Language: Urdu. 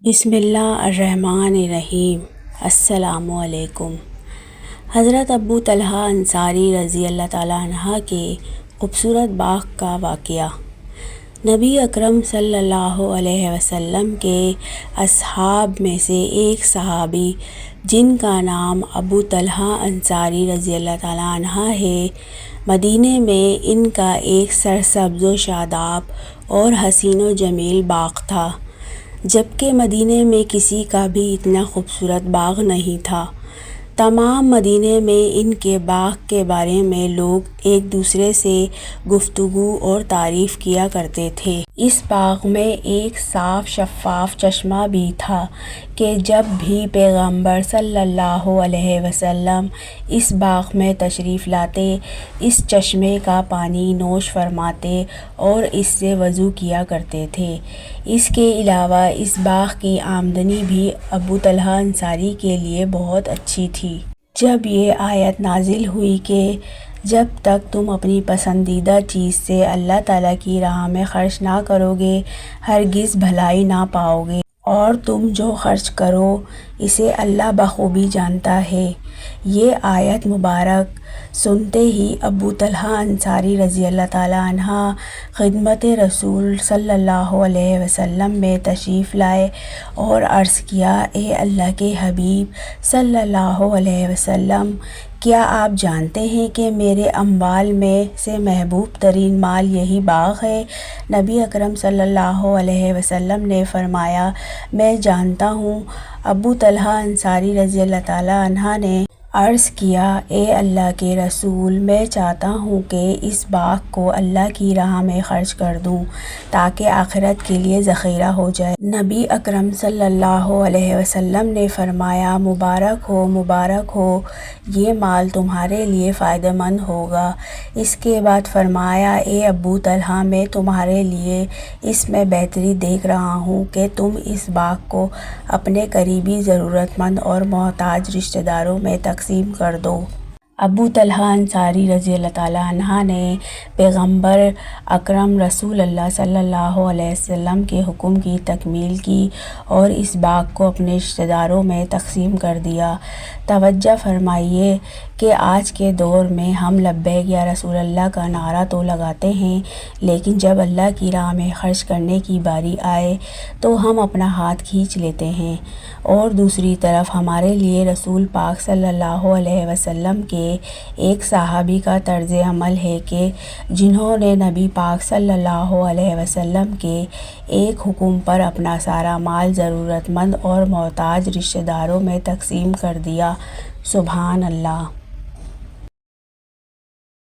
بسم اللہ الرحمن الرحیم۔ السلام علیکم۔ حضرت ابو طلحہ انصاری رضی اللہ تعالیٰ عنہ کے خوبصورت باغ کا واقعہ۔ نبی اکرم صلی اللہ علیہ وسلم کے اصحاب میں سے ایک صحابی جن کا نام ابو طلحہ انصاری رضی اللہ تعالیٰ عنہ ہے، مدینے میں ان کا ایک سرسبز و شاداب اور حسین و جمیل باغ تھا، جبکہ مدینے میں کسی کا بھی اتنا خوبصورت باغ نہیں تھا۔ تمام مدینے میں ان کے باغ کے بارے میں لوگ ایک دوسرے سے گفتگو اور تعریف کیا کرتے تھے۔ اس باغ میں ایک صاف شفاف چشمہ بھی تھا کہ جب بھی پیغمبر صلی اللہ علیہ وسلم اس باغ میں تشریف لاتے، اس چشمے کا پانی نوش فرماتے اور اس سے وضو کیا کرتے تھے۔ اس کے علاوہ اس باغ کی آمدنی بھی ابو طلحہ انصاری کے لیے بہت اچھی تھی۔ جب یہ آیت نازل ہوئی کہ جب تک تم اپنی پسندیدہ چیز سے اللہ تعالیٰ کی راہ میں خرچ نہ کرو گے، ہرگز بھلائی نہ پاؤ گے، اور تم جو خرچ کرو اسے اللہ بخوبی جانتا ہے، یہ آیت مبارک سنتے ہی ابو طلحہ انصاری رضی اللہ تعالیٰ عنہ خدمت رسول صلی اللہ علیہ وسلم میں تشریف لائے اور عرض کیا، اے اللہ کے حبیب صلی اللہ علیہ وسلم، کیا آپ جانتے ہیں کہ میرے اموال میں سے محبوب ترین مال یہی باغ ہے؟ نبی اکرم صلی اللہ علیہ وسلم نے فرمایا، میں جانتا ہوں۔ ابو طلحہ انصاری رضی اللہ تعالیٰ عنہ نے عرض کیا، اے اللہ کے رسول، میں چاہتا ہوں کہ اس باغ کو اللہ کی راہ میں خرچ کر دوں تاکہ آخرت کے لیے ذخیرہ ہو جائے۔ نبی اکرم صلی اللہ علیہ وسلم نے فرمایا، مبارک ہو، مبارک ہو، یہ مال تمہارے لیے فائدہ مند ہوگا۔ اس کے بعد فرمایا، اے ابو طلحہ، میں تمہارے لیے اس میں بہتری دیکھ رہا ہوں کہ تم اس باغ کو اپنے قریبی ضرورت مند اور محتاج رشتہ داروں میں تقسیم کر دو۔ ابو طلحہ انصاری رضی اللہ تعالیٰ عنہ نے پیغمبر اکرم رسول اللہ صلی اللہ علیہ وسلم کے حکم کی تکمیل کی اور اس باغ کو اپنے رشتہ داروں میں تقسیم کر دیا۔ توجہ فرمائیے کہ آج کے دور میں ہم لبیک یا رسول اللہ کا نعرہ تو لگاتے ہیں، لیکن جب اللہ کی راہ میں خرچ کرنے کی باری آئے تو ہم اپنا ہاتھ کھینچ لیتے ہیں، اور دوسری طرف ہمارے لیے رسول پاک صلی اللہ علیہ وسلم کے ایک صحابی کا طرز عمل ہے کہ جنہوں نے نبی پاک صلی اللہ علیہ وسلم کے ایک حکم پر اپنا سارا مال ضرورت مند اور محتاج رشتہ داروں میں تقسیم کر دیا۔ سبحان اللہ۔